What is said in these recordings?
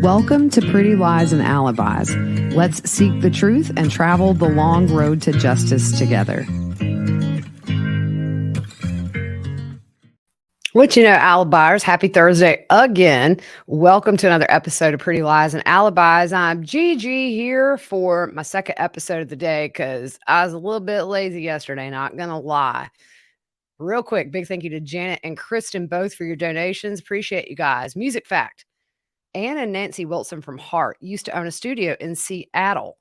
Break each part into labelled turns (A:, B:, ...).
A: Welcome to Pretty Lies and Alibis. Let's seek the truth and travel the long road to justice together. What you know, Alibis, happy Thursday again. Welcome to another episode of Pretty Lies and Alibis. I'm Gigi here for my second episode of the day because I was a little bit lazy yesterday, not gonna lie. Real quick, big thank you to Janet and Kristen both for your donations. Appreciate you guys. Music fact. Ann and Nancy Wilson from Heart used to own a studio in Seattle.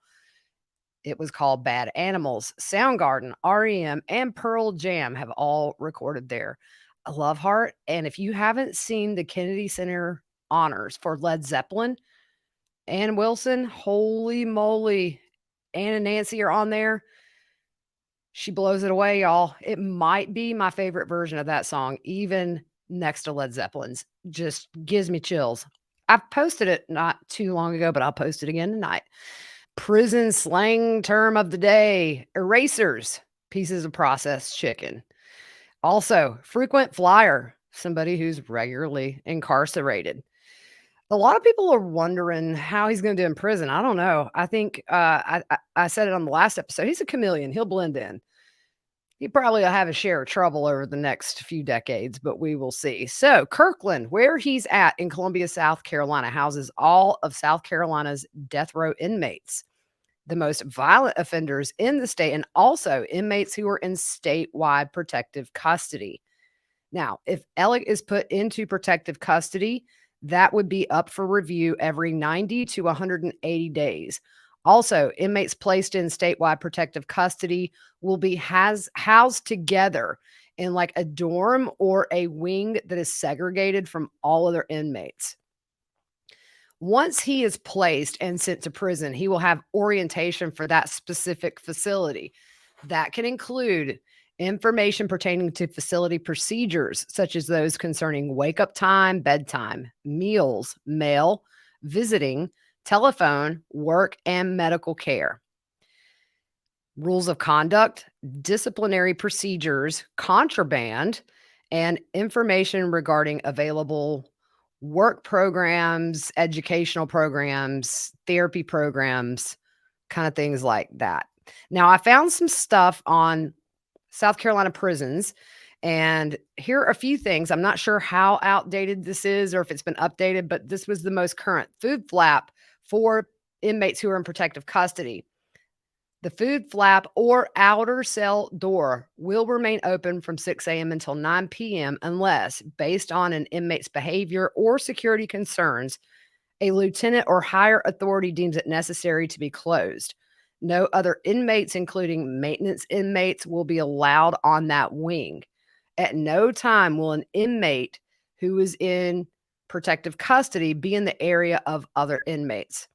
A: It was called Bad Animals. Soundgarden, REM, and Pearl Jam have all recorded there. I love Heart. And if you haven't seen the Kennedy Center honors for Led Zeppelin, Ann Wilson, holy moly, Ann and Nancy are on there. She blows it away, y'all. It might be my favorite version of that song, even next to Led Zeppelin's. Just gives me chills. I posted it not too long ago, but I'll post it again tonight. Prison slang term of the day, erasers, pieces of processed chicken. Also, frequent flyer, somebody who's regularly incarcerated. A lot of people are wondering how he's going to do in prison. I don't know. I think I said it on the last episode. He's a chameleon. He'll blend in. He probably will have a share of trouble over the next few decades, but we will see. So Kirkland, where he's at in Columbia, South Carolina, houses all of South Carolina's death row inmates, the most violent offenders in the state, and also inmates who are in statewide protective custody. Now, if Alec is put into protective custody, that would be up for review every 90 to 180 days. Also, inmates placed in statewide protective custody will be housed together in like a dorm or a wing that is segregated from all other inmates. Once he is placed and sent to prison, he will have orientation for that specific facility. That can include information pertaining to facility procedures, such as those concerning wake-up time, bedtime, meals, mail, visiting, telephone, work, and medical care. Rules of conduct, disciplinary procedures, contraband, and information regarding available work programs, educational programs, therapy programs, kind of things like that. Now, I found some stuff on South Carolina prisons, and here are a few things. I'm not sure how outdated this is or if it's been updated, but this was the most current. Food flap for inmates who are in protective custody. The food flap or outer cell door will remain open from 6 a.m. until 9 p.m. unless, based on an inmate's behavior or security concerns, a lieutenant or higher authority deems it necessary to be closed. No other inmates, including maintenance inmates, will be allowed on that wing. At no time will an inmate who is in protective custody be in the area of other inmates.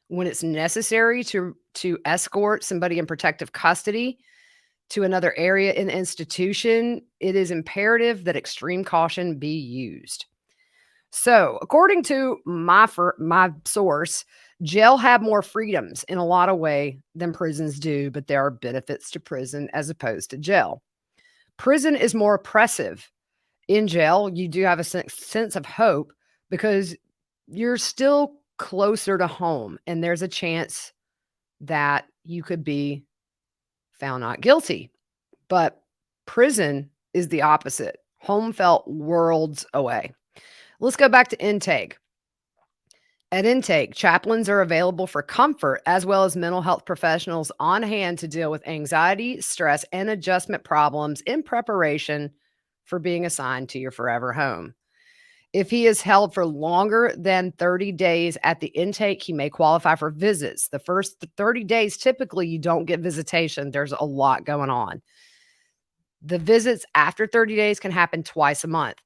A: When it's necessary to escort somebody in protective custody to another area in the institution, it is imperative that extreme caution be used. So, according to my source, jail have more freedoms in a lot of ways than prisons do, but there are benefits to prison as opposed to jail. Prison is more oppressive. In jail, you do have a sense of hope because you're still closer to home, and there's a chance that you could be found not guilty. But prison is the opposite. Home felt worlds away. Let's go back to intake. At intake, chaplains are available for comfort as well as mental health professionals on hand to deal with anxiety, stress, and adjustment problems in preparation for being assigned to your forever home. If he is held for longer than 30 days at the intake, he may qualify for visits. The first 30 days, typically you don't get visitation. There's a lot going on. The visits after 30 days can happen twice a month.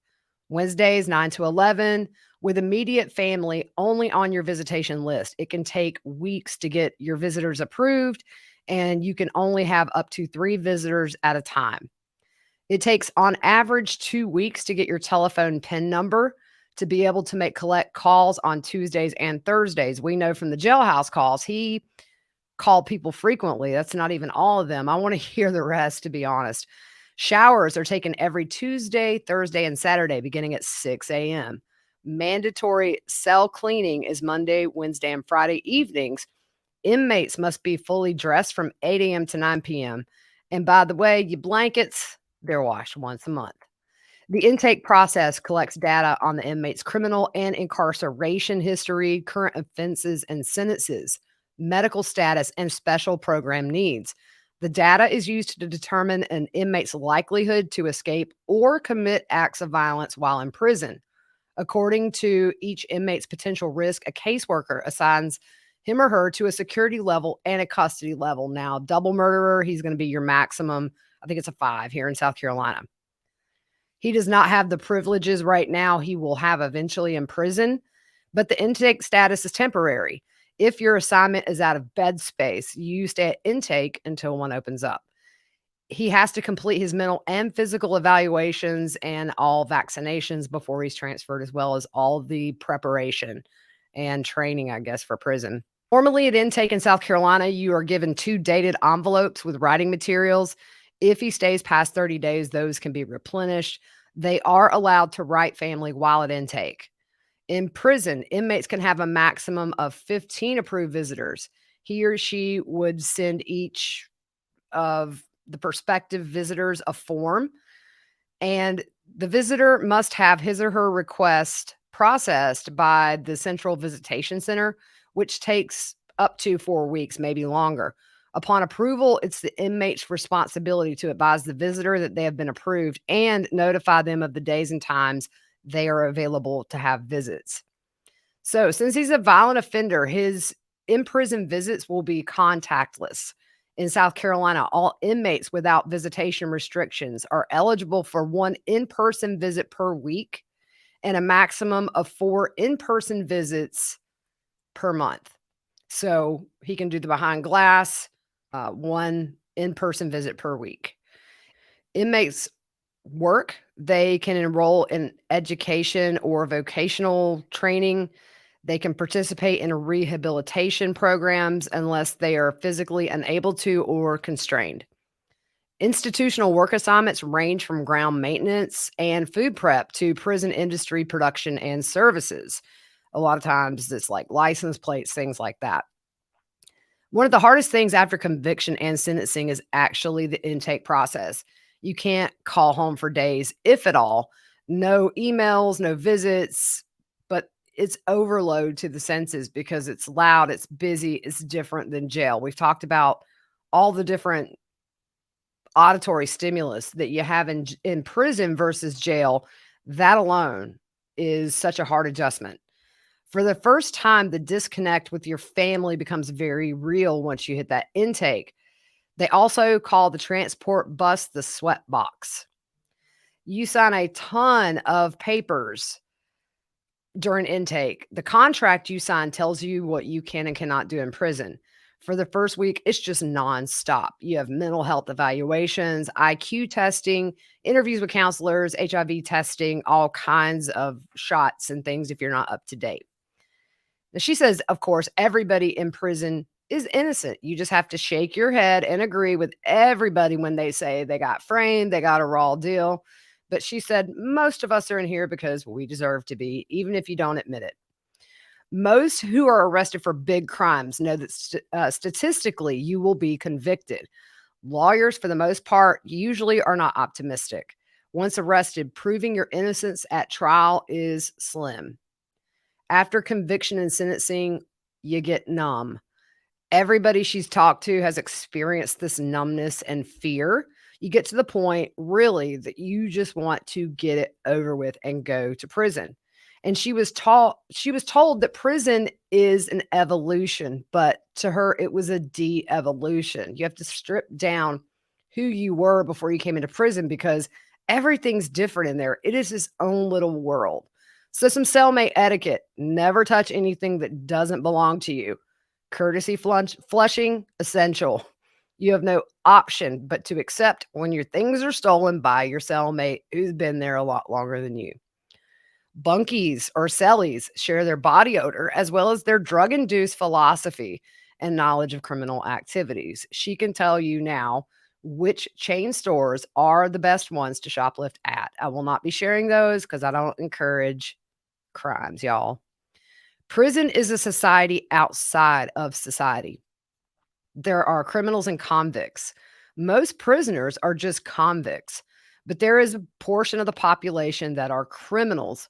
A: Wednesdays, 9 to 11, with immediate family only on your visitation list. It can take weeks to get your visitors approved, and you can only have up to 3 visitors at a time. It takes on average 2 weeks to get your telephone PIN number to be able to collect calls on Tuesdays and Thursdays. We know from the jailhouse calls, he called people frequently. That's not even all of them. I want to hear the rest, to be honest. Showers are taken every Tuesday, Thursday, and Saturday beginning at 6 a.m. Mandatory cell cleaning is Monday, Wednesday, and Friday evenings. Inmates must be fully dressed from 8 a.m. to 9 p.m. And by the way, your blankets, they're washed once a month. The intake process collects data on the inmate's criminal and incarceration history, current offenses and sentences, medical status, and special program needs. The data is used to determine an inmate's likelihood to escape or commit acts of violence while in prison. According to each inmate's potential risk, a caseworker assigns him or her to a security level and a custody level. Now, double murderer, he's going to be your maximum. I think it's a 5 here in South Carolina. He does not have the privileges right now he will have eventually in prison, but the intake status is temporary. If your assignment is out of bed space, you stay at intake until one opens up. He has to complete his mental and physical evaluations and all vaccinations before he's transferred, as well as all the preparation and training, I guess, for prison. Normally at intake in South Carolina, you are given 2 dated envelopes with writing materials. If he stays past 30 days, those can be replenished. They are allowed to write family while at intake. In prison, inmates can have a maximum of 15 approved visitors. He or she would send each of the prospective visitors a form, and the visitor must have his or her request processed by the Central Visitation Center, which takes up to 4 weeks, maybe longer. Upon approval, it's the inmate's responsibility to advise the visitor that they have been approved and notify them of the days and times they are available to have visits. So, since he's a violent offender, his in-prison visits will be contactless. In South Carolina, all inmates without visitation restrictions are eligible for 1 in-person visit per week and a maximum of 4 in-person visits per month. So he can do the behind glass, 1 in-person visit per week. Inmates work, they can enroll in education or vocational training. They can participate in rehabilitation programs unless they are physically unable to or constrained. Institutional work assignments range from ground maintenance and food prep to prison industry production and services. A lot of times it's like license plates, things like that. One of the hardest things after conviction and sentencing is actually the intake process. You can't call home for days, if at all. No emails, no visits, but it's overload to the senses because it's loud, it's busy, it's different than jail. We've talked about all the different auditory stimulus that you have in prison versus jail. That alone is such a hard adjustment. For the first time, the disconnect with your family becomes very real once you hit that intake. They also call the transport bus the sweat box. You sign a ton of papers during intake. The contract you sign tells you what you can and cannot do in prison. For the first week, it's just nonstop. You have mental health evaluations, IQ testing, interviews with counselors, HIV testing, all kinds of shots and things if you're not up to date. Now, she says, of course, everybody in prison is innocent. You just have to shake your head and agree with everybody when they say they got framed, they got a raw deal. But she said, most of us are in here because we deserve to be, even if you don't admit it. Most who are arrested for big crimes know that statistically you will be convicted. Lawyers, for the most part, usually are not optimistic. Once arrested, proving your innocence at trial is slim. After conviction and sentencing, you get numb. Everybody she's talked to has experienced this numbness and fear. You get to the point, really, that you just want to get it over with and go to prison. And she was told that prison is an evolution, but to her, it was a de-evolution. You have to strip down who you were before you came into prison because everything's different in there. It is its own little world. So some cellmate etiquette: never touch anything that doesn't belong to you. Courtesy flushing, essential. You have no option but to accept when your things are stolen by your cellmate who's been there a lot longer than you. Bunkies or cellies share their body odor as well as their drug-induced philosophy and knowledge of criminal activities. She can tell you now which chain stores are the best ones to shoplift at. I will not be sharing those because I don't encourage crimes, y'all. Prison is a society outside of society. There are criminals and convicts. Most prisoners are just convicts, but there is a portion of the population that are criminals.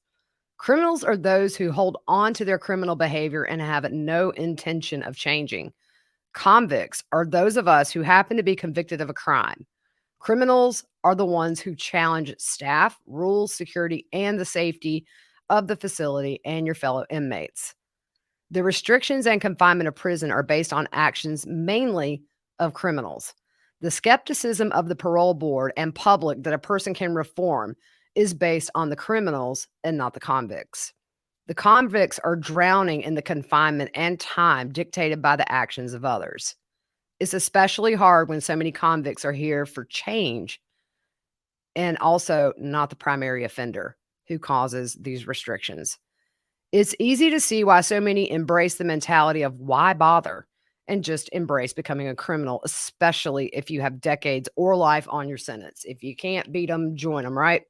A: Criminals are those who hold on to their criminal behavior and have no intention of changing. Convicts are those of us who happen to be convicted of a crime. Criminals are the ones who challenge staff, rules, security, and the safety of the facility and your fellow inmates. The restrictions and confinement of prison are based on actions mainly of criminals. The skepticism of the parole board and public that a person can reform is based on the criminals and not the convicts. The convicts are drowning in the confinement and time dictated by the actions of others. It's especially hard when so many convicts are here for change and also not the primary offender who causes these restrictions. It's easy to see why so many embrace the mentality of why bother and just embrace becoming a criminal, especially if you have decades or life on your sentence. If you can't beat them, join them, right?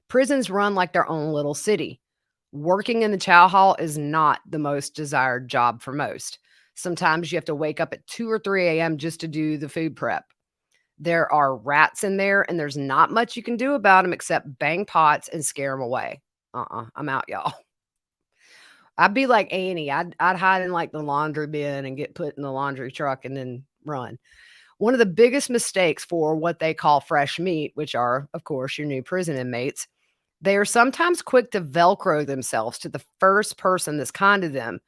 A: Prisons run like their own little city. Working in the chow hall is not the most desired job for most. Sometimes you have to wake up at 2 or 3 a.m. just to do the food prep. There are rats in there, and there's not much you can do about them except bang pots and scare them away. I'm out, y'all. I'd be like Annie. I'd hide in like the laundry bin and get put in the laundry truck and then run. One of the biggest mistakes for what they call fresh meat, which are, of course, your new prison inmates, they are sometimes quick to Velcro themselves to the first person that's kind to them,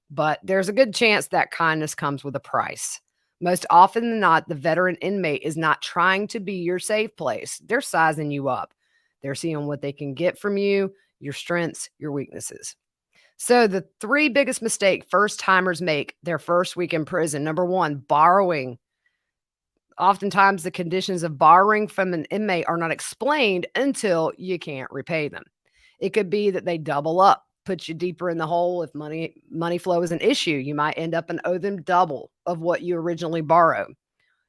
A: but there's a good chance that kindness comes with a price. Most often than not, the veteran inmate is not trying to be your safe place. They're sizing you up. They're seeing what they can get from you, your strengths, your weaknesses. So the three biggest mistake first timers make their first week in prison. Number one, borrowing. Oftentimes the conditions of borrowing from an inmate are not explained until you can't repay them. It could be that they double up, put you deeper in the hole. If money flow is an issue, you might end up and owe them double of what you originally borrowed.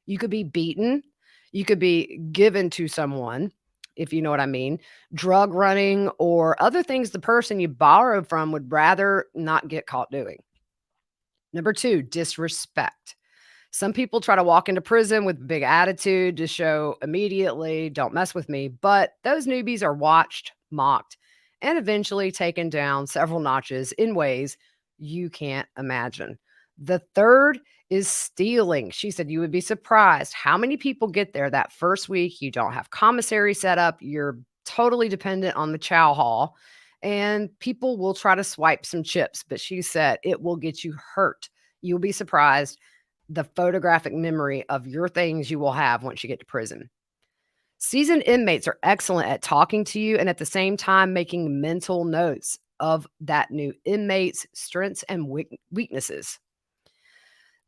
A: You could be beaten. You could be given to someone, if you know what I mean, drug running or other things the person you borrowed from would rather not get caught doing. Number two, disrespect. Some people try to walk into prison with big attitude to show immediately, don't mess with me. But those newbies are watched, mocked, and eventually taken down several notches in ways you can't imagine. The third is stealing. She said you would be surprised how many people get there that first week. You don't have commissary set up. You're totally dependent on the chow hall, and people will try to swipe some chips. But she said it will get you hurt. You'll be surprised the photographic memory of your things you will have once you get to prison. Seasoned inmates are excellent at talking to you and at the same time making mental notes of that new inmate's strengths and weaknesses.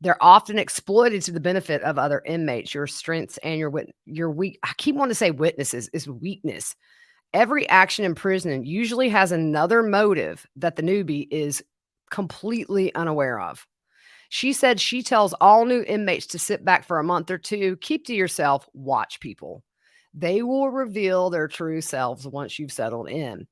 A: They're often exploited to the benefit of other inmates. Your strengths and your weak. I keep wanting to say witnesses is weakness. Every action in prison usually has another motive that the newbie is completely unaware of. She said she tells all new inmates to sit back for a month or two, keep to yourself, watch people. They will reveal their true selves once you've settled in.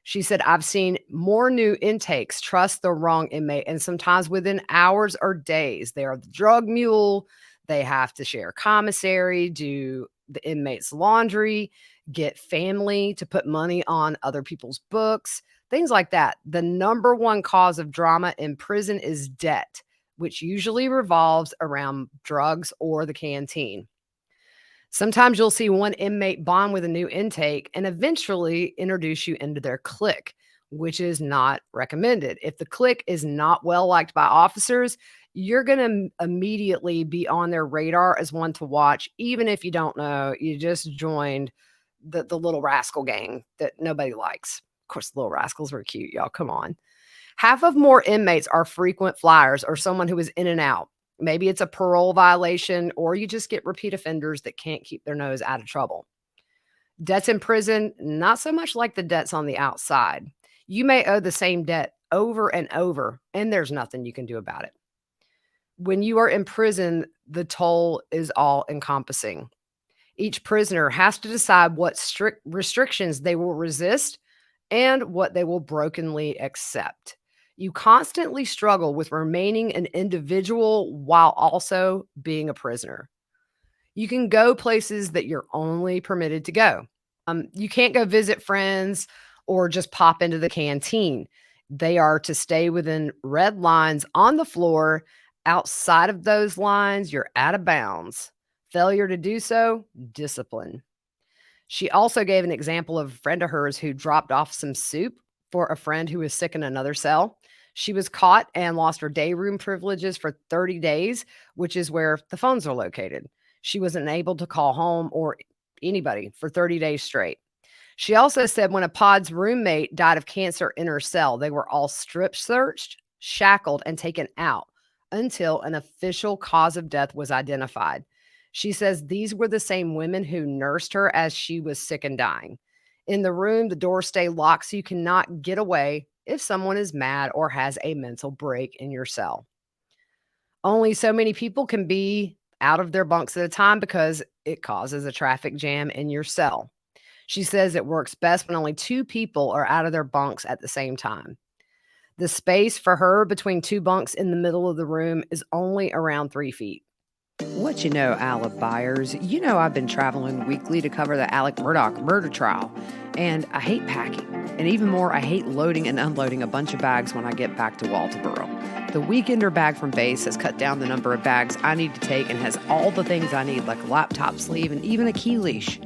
A: She said, I've seen more new intakes trust the wrong inmate, and sometimes within hours or days. They are the drug mule. They have to share commissary, do the inmate's laundry, get family to put money on other people's books, things like that. The number one cause of drama in prison is debt, which usually revolves around drugs or the canteen. Sometimes you'll see one inmate bond with a new intake and eventually introduce you into their clique, which is not recommended. If the clique is not well liked by officers, you're going to immediately be on their radar as one to watch, even if you don't know you just joined the Little Rascal gang that nobody likes. Of course, the Little Rascals were cute, y'all. Come on. Half of more inmates are frequent flyers or someone who is in and out. Maybe it's a parole violation, or you just get repeat offenders that can't keep their nose out of trouble. Debts in prison, not so much like the debts on the outside. You may owe the same debt over and over, and there's nothing you can do about it. When you are in prison, the toll is all encompassing. Each prisoner has to decide what strict restrictions they will resist and what they will brokenly accept. You constantly struggle with remaining an individual while also being a prisoner. You can go places that you're only permitted to go. You can't go visit friends or just pop into the canteen. They are to stay within red lines on the floor. Outside of those lines, you're out of bounds. Failure to do so, discipline. She also gave an example of a friend of hers who dropped off some soup for a friend who was sick in another cell. She was caught and lost her day room privileges for 30 days, which is where the phones are located. She wasn't able to call home or anybody for 30 days straight. She also said when a pod's roommate died of cancer in her cell, they were all strip searched, shackled, and taken out until an official cause of death was identified. She says these were the same women who nursed her as she was sick and dying. In the room, the doors stay locked so you cannot get away if someone is mad or has a mental break in your cell. Only so many people can be out of their bunks at a time because it causes a traffic jam in your cell. She says it works best when only two people are out of their bunks at the same time. The space for her between two bunks in the middle of the room is only around 3 feet. What you know, Alibis, you know I've been traveling weekly to cover the Alex Murdaugh murder trial, and I hate packing. And even more, I hate loading and unloading a bunch of bags when I get back to Walterboro. The Weekender bag from Base has cut down the number of bags I need to take and has all the things I need, like a laptop sleeve and even a key leash.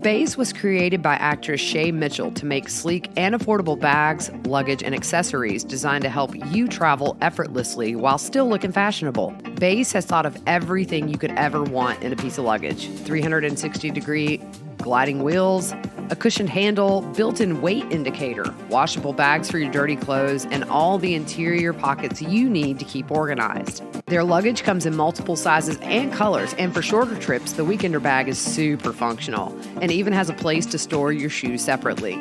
A: Base was created by actress Shay Mitchell to make sleek and affordable bags, luggage, and accessories designed to help you travel effortlessly while still looking fashionable. Base has thought of everything you could ever want in a piece of luggage: 360-degree gliding wheels, a cushioned handle, built-in weight indicator, washable bags for your dirty clothes, and all the interior pockets you need to keep organized. Their luggage comes in multiple sizes and colors, and for shorter trips, the Weekender bag is super functional and even has a place to store your shoes separately.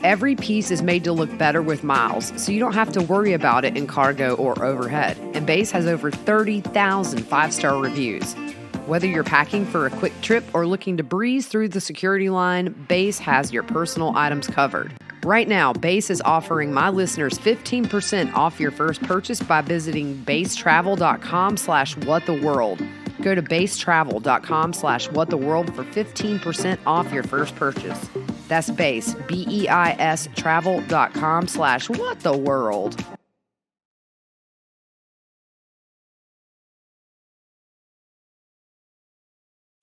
A: Every piece is made to look better with miles, so you don't have to worry about it in cargo or overhead. And Base has over 30,000 five-star reviews. Whether you're packing for a quick trip or looking to breeze through the security line, Base has your personal items covered. Right now, Base is offering my listeners 15% off your first purchase by visiting basetravel.com/whattheworld. Go to basetravel.com/whattheworld for 15% off your first purchase. That's Base, BEIS travel.com/whattheworld.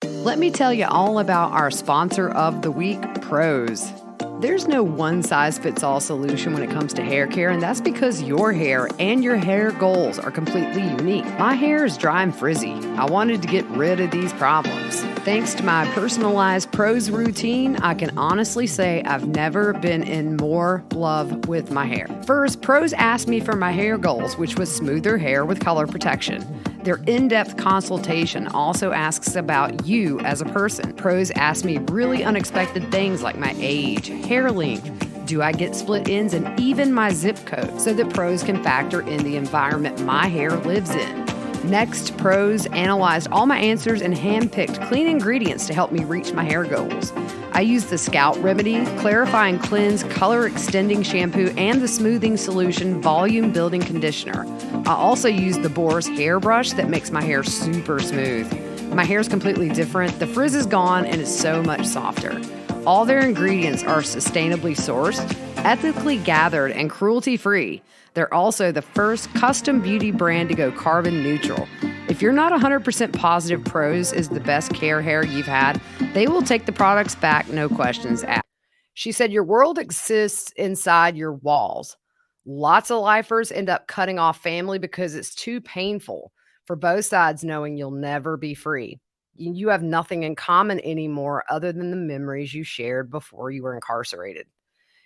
A: Let me tell you all about our sponsor of the week, Prose. There's no one-size-fits-all solution when it comes to hair care, and that's because your hair and your hair goals are completely unique. My hair is dry and frizzy. I wanted to get rid of these problems. Thanks to my personalized Prose routine, I can honestly say I've never been in more love with my hair. First, Prose asked me for my hair goals, which was smoother hair with color protection. Their in-depth consultation also asks about you as a person. Prose asked me really unexpected things like my age, hair length, do I get split ends, and even my zip code, so that Prose can factor in the environment my hair lives in. Next, Prose analyzed all my answers and handpicked clean ingredients to help me reach my hair goals. I used the Scalp Remedy, Clarify and Cleanse Color Extending Shampoo, and the Smoothing Solution Volume Building Conditioner. I also used the Boar's hairbrush that makes my hair super smooth. My hair is completely different. The frizz is gone and is so much softer. All their ingredients are sustainably sourced, ethically gathered, and cruelty-free. They're also the first custom beauty brand to go carbon neutral. If you're not 100% positive Prose is the best care hair you've had, they will take the products back, no questions asked. She said, your world exists inside your walls. Lots of lifers end up cutting off family because it's too painful for both sides knowing you'll never be free. You have nothing in common anymore other than the memories you shared before you were incarcerated.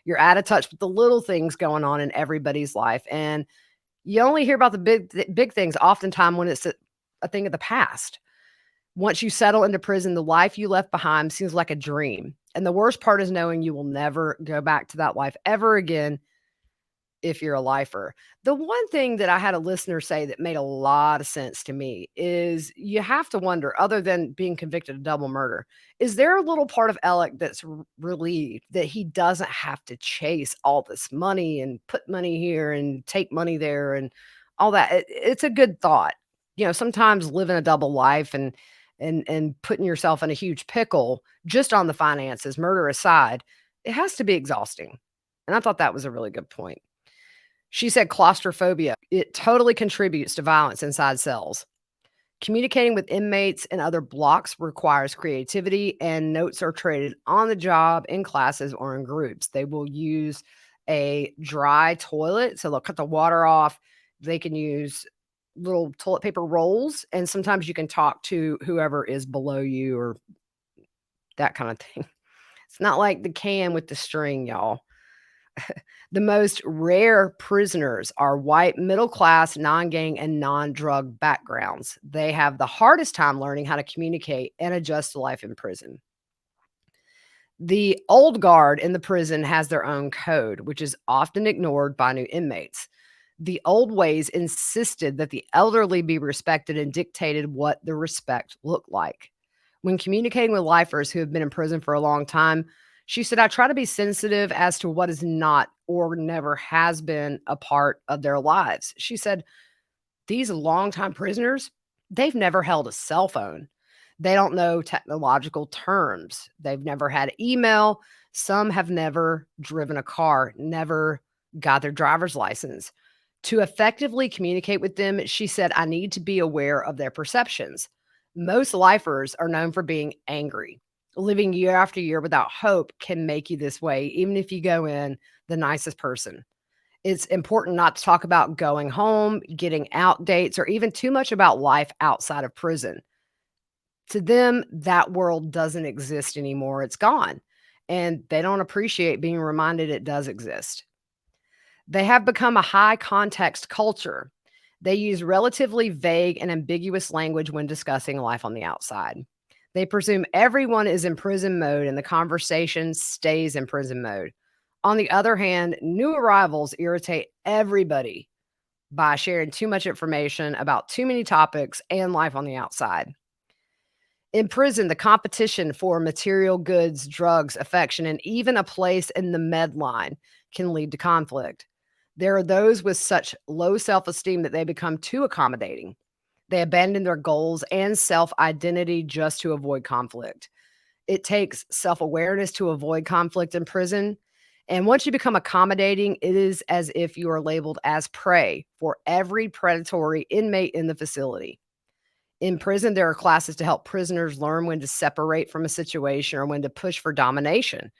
A: You're out of touch with the little things going on in everybody's life. And you only hear about the big things oftentimes when it's a thing of the past. Once you settle into prison, the life you left behind seems like a dream. And the worst part is knowing you will never go back to that life ever again. if you're a lifer. The one thing that I had a listener say that made a lot of sense to me is you have to wonder, other than being convicted of double murder, is there a little part of Alec that's relieved that he doesn't have to chase all this money and put money here and take money there and all that? It's a good thought. Sometimes living a double life and putting yourself in a huge pickle just on the finances, murder aside, it has to be exhausting. And I thought that was a really good point. She said claustrophobia, it totally contributes to violence inside cells. Communicating with inmates and other blocks requires creativity, and notes are traded on the job, in classes, or in groups. They will use a dry toilet, so they'll cut the water off. They can use little toilet paper rolls, and sometimes you can talk to whoever is below you or that kind of thing. It's not like the can with the string, y'all. The most rare prisoners are white, middle class, non gang, and non drug backgrounds. They have the hardest time learning how to communicate and adjust to life in prison. The old guard in the prison has their own code, which is often ignored by new inmates. The old ways insisted that the elderly be respected and dictated what the respect looked like. When communicating with lifers who have been in prison for a long time, she said, I try to be sensitive as to what is not or never has been a part of their lives. She said, these longtime prisoners, they've never held a cell phone. They don't know technological terms. They've never had email. Some have never driven a car, never got their driver's license. To effectively communicate with them, she said, I need to be aware of their perceptions. Most lifers are known for being angry. Living year after year without hope can make you this way, even if you go in the nicest person. It's important not to talk about going home, getting out dates, or even too much about life outside of prison. To them, that world doesn't exist anymore. It's gone. And they don't appreciate being reminded it does exist. They have become a high context culture. They use relatively vague and ambiguous language when discussing life on the outside. They presume everyone is in prison mode and the conversation stays in prison mode. On the other hand, new arrivals irritate everybody by sharing too much information about too many topics and life on the outside. In prison, the competition for material goods, drugs, affection, and even a place in the med line can lead to conflict. There are those with such low self-esteem that they become too accommodating. They abandon their goals and self-identity just to avoid conflict. It takes self-awareness to avoid conflict in prison. And once you become accommodating, it is as if you are labeled as prey for every predatory inmate in the facility. In prison, there are classes to help prisoners learn when to separate from a situation or when to push for domination.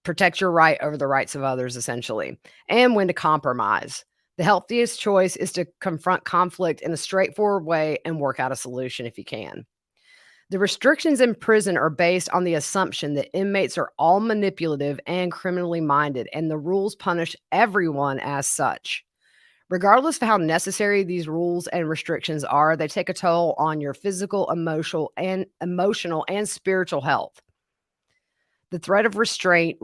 A: Protect your right over the rights of others, essentially, and when to compromise. The healthiest choice is to confront conflict in a straightforward way and work out a solution if you can. The restrictions in prison are based on the assumption that inmates are all manipulative and criminally minded, and the rules punish everyone as such. Regardless of how necessary these rules and restrictions are, they take a toll on your physical, emotional and spiritual health. The threat of restraint,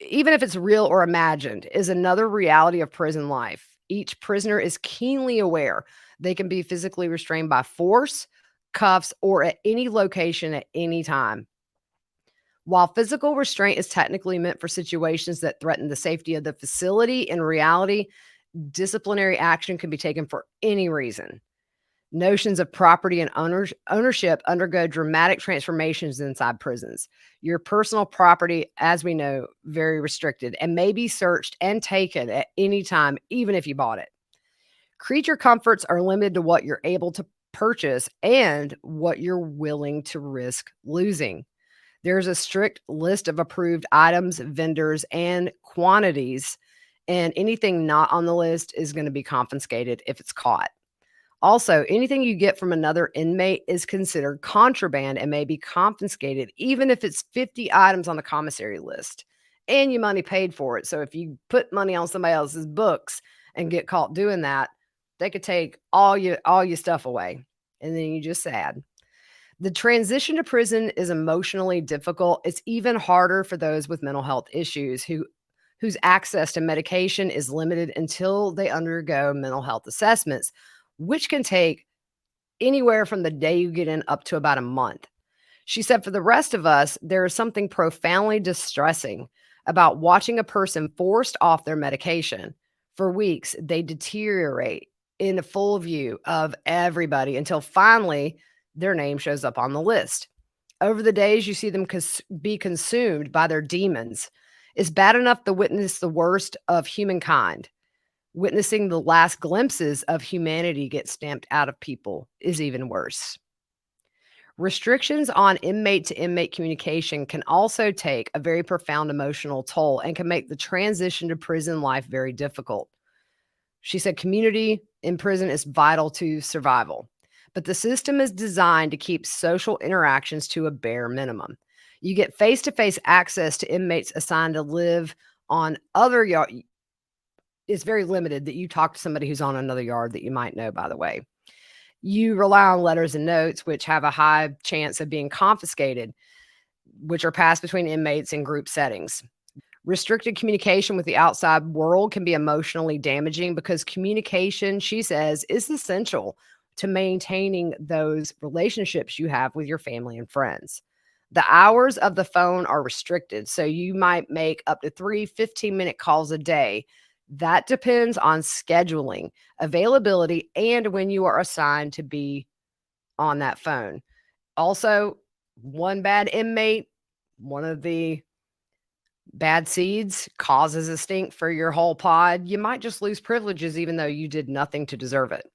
A: even if it's real or imagined, is another reality of prison life. Each prisoner is keenly aware they can be physically restrained by force, cuffs, or at any location at any time. While physical restraint is technically meant for situations that threaten the safety of the facility, in reality, disciplinary action can be taken for any reason. Notions of property and ownership undergo dramatic transformations inside prisons. Your personal property, as we know, very restricted and may be searched and taken at any time, even if you bought it. Creature comforts are limited to what you're able to purchase and what you're willing to risk losing. There's a strict list of approved items, vendors, and quantities, and anything not on the list is going to be confiscated if it's caught. Also, anything you get from another inmate is considered contraband and may be confiscated, even if it's 50 items on the commissary list and you money paid for it. So if you put money on somebody else's books and get caught doing that, they could take all your stuff away, and then you're just sad. The transition to prison is emotionally difficult. It's even harder for those with mental health issues who whose access to medication is limited until they undergo mental health assessments, which can take anywhere from the day you get in up to about a month. She said, for the rest of us, there is something profoundly distressing about watching a person forced off their medication. For weeks, they deteriorate in the full view of everybody until finally their name shows up on the list. Over the days, you see them be consumed by their demons. It's bad enough to witness the worst of humankind. Witnessing the last glimpses of humanity get stamped out of people is even worse. Restrictions on inmate to inmate communication can also take a very profound emotional toll and can make the transition to prison life very difficult. She said community in prison is vital to survival, but the system is designed to keep social interactions to a bare minimum. You get face-to-face access to inmates assigned to live on other yard. It's very limited that you talk to somebody who's on another yard that you might know, by the way. You rely on letters and notes, which have a high chance of being confiscated, which are passed between inmates in group settings. Restricted communication with the outside world can be emotionally damaging because communication, she says, is essential to maintaining those relationships you have with your family and friends. The hours of the phone are restricted, so you might make up to 3 15-minute calls a day. That depends on scheduling, availability, and when you are assigned to be on that phone. Also, one bad inmate, one of the bad seeds causes a stink for your whole pod. You might just lose privileges even though you did nothing to deserve it.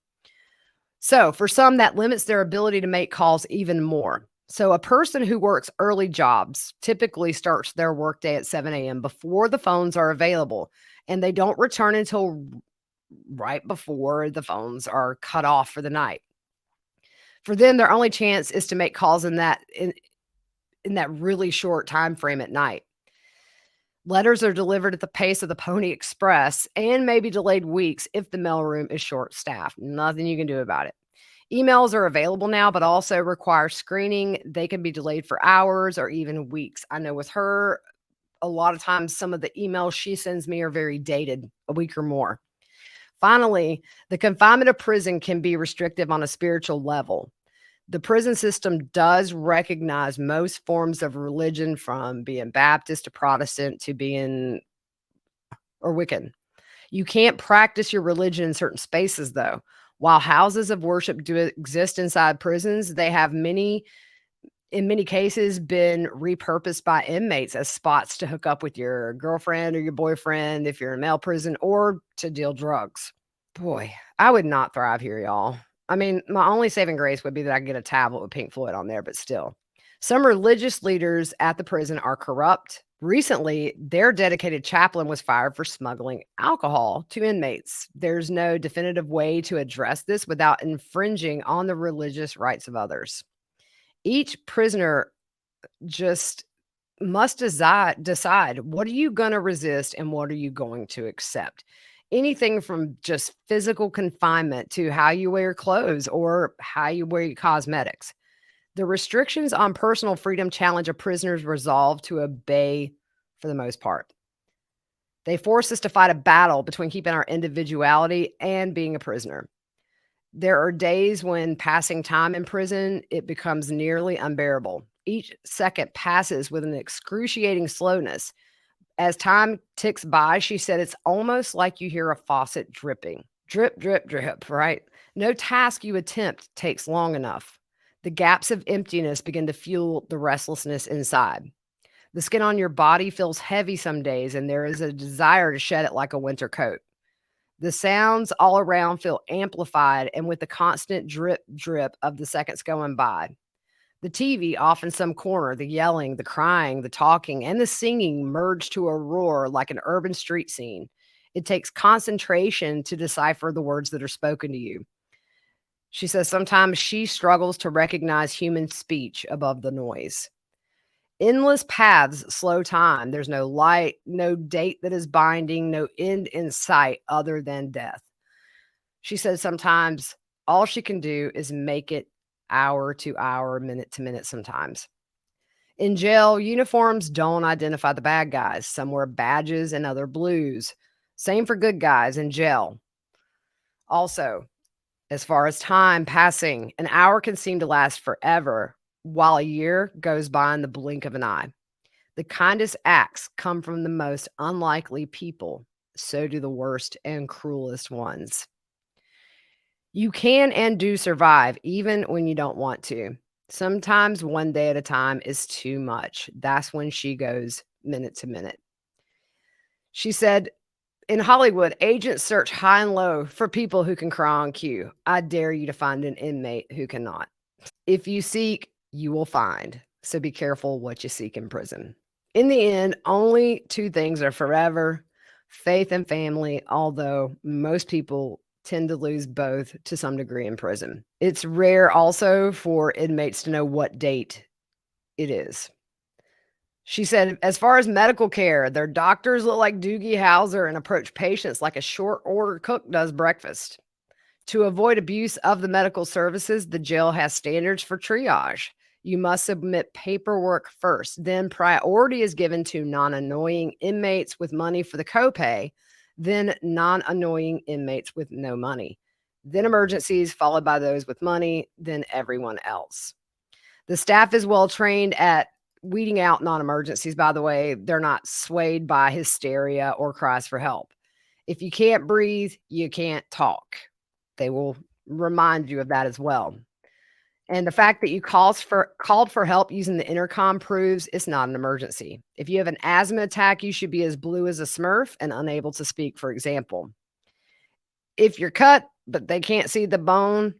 A: So, for some, that limits their ability to make calls even more. So, a person who works early jobs typically starts their workday at 7 a.m. before the phones are available, and they don't return until right before the phones are cut off for the night. For them, their only chance is to make calls in that really short time frame at night. Letters are delivered at the pace of the Pony Express and may be delayed weeks if the mailroom is short-staffed. Nothing you can do about it. Emails are available now, but also require screening. They can be delayed for hours or even weeks. I know with her, a lot of times some of the emails she sends me are very dated, a week or more. Finally, the confinement of prison can be restrictive on a spiritual level. The prison system does recognize most forms of religion, from being Baptist to Protestant to being or Wiccan. You can't practice your religion in certain spaces, though. While houses of worship do exist inside prisons, they have in many cases been repurposed by inmates as spots to hook up with your girlfriend or your boyfriend if you're in a male prison, or to deal drugs. Boy, I would not thrive here, y'all. I mean, my only saving grace would be that I could get a tablet with Pink Floyd on there, but still. Some religious leaders at the prison are corrupt. Recently, their dedicated chaplain was fired for smuggling alcohol to inmates. There's no definitive way to address this without infringing on the religious rights of others. Each prisoner just must decide what are you going to resist and what are you going to accept. Anything from just physical confinement to how you wear clothes or how you wear your cosmetics. The restrictions on personal freedom challenge a prisoner's resolve to obey for the most part. They force us to fight a battle between keeping our individuality and being a prisoner. There are days when passing time in prison, it becomes nearly unbearable. Each second passes with an excruciating slowness. As time ticks by, she said, it's almost like you hear a faucet dripping. Drip, drip, drip, right? No task you attempt takes long enough. The gaps of emptiness begin to fuel the restlessness inside. The skin on your body feels heavy some days, and there is a desire to shed it like a winter coat. The sounds all around feel amplified, and with the constant drip, drip of the seconds going by. The TV off in some corner, the yelling, the crying, the talking, and the singing merge to a roar like an urban street scene. It takes concentration to decipher the words that are spoken to you. She says sometimes she struggles to recognize human speech above the noise. Endless paths slow time. There's no light, no date that is binding, no end in sight other than death. She says sometimes all she can do is make it hour to hour, minute to minute sometimes. In jail, uniforms don't identify the bad guys. Some wear badges and other blues. Same for good guys in jail. Also, as far as time passing, an hour can seem to last forever, while a year goes by in the blink of an eye. The kindest acts come from the most unlikely people. So do the worst and cruelest ones. You can and do survive even when you don't want to. Sometimes one day at a time is too much. That's when she goes minute to minute. She said, in Hollywood, agents search high and low for people who can cry on cue. I dare you to find an inmate who cannot. If you seek, you will find. So be careful what you seek in prison. In the end, only two things are forever: faith and family, although most people tend to lose both to some degree in prison. It's rare also for inmates to know what date it is. She said, as far as medical care, their doctors look like Doogie Howser and approach patients like a short order cook does breakfast. To avoid abuse of the medical services, the jail has standards for triage. You must submit paperwork first. Then priority is given to non-annoying inmates with money for the copay, then non-annoying inmates with no money. Then emergencies, followed by those with money, then everyone else. The staff is well trained at weeding out non-emergencies, by the way. They're not swayed by hysteria or cries for help. If you can't breathe, you can't talk. They will remind you of that as well. And the fact that you called for help using the intercom proves it's not an emergency. If you have an asthma attack, you should be as blue as a Smurf and unable to speak, for example. If you're cut, but they can't see the bone,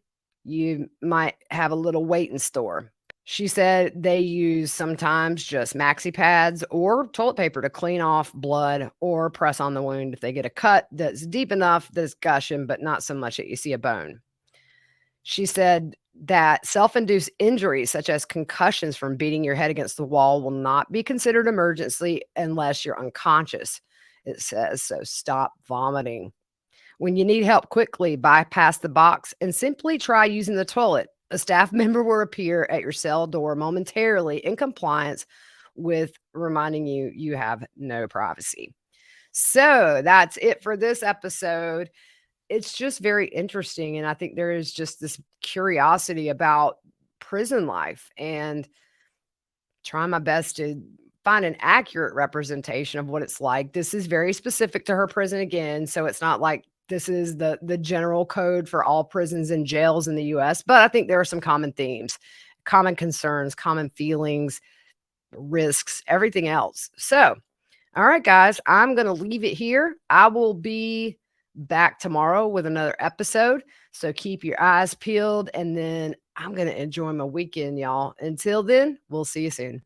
A: you might have a little weight in store. She said they use sometimes just maxi pads or toilet paper to clean off blood or press on the wound if they get a cut that's deep enough that it's gushing, but not so much that you see a bone. She said that self-induced injuries such as concussions from beating your head against the wall will not be considered emergency unless you're unconscious. It says, so stop vomiting. When you need help quickly, bypass the box and simply try using the toilet. A staff member will appear at your cell door momentarily in compliance with reminding you you have no privacy. So that's it for this episode. It's just very interesting. And I think there is just this curiosity about prison life and trying my best to find an accurate representation of what it's like. This is very specific to her prison again. So it's not like this is the general code for all prisons and jails in the US, but I think there are some common themes, common concerns, common feelings, risks, everything else. So, all right, guys, I'm going to leave it here. I will be back tomorrow with another episode. So keep your eyes peeled, and then I'm going to enjoy my weekend, y'all. Until then, we'll see you soon.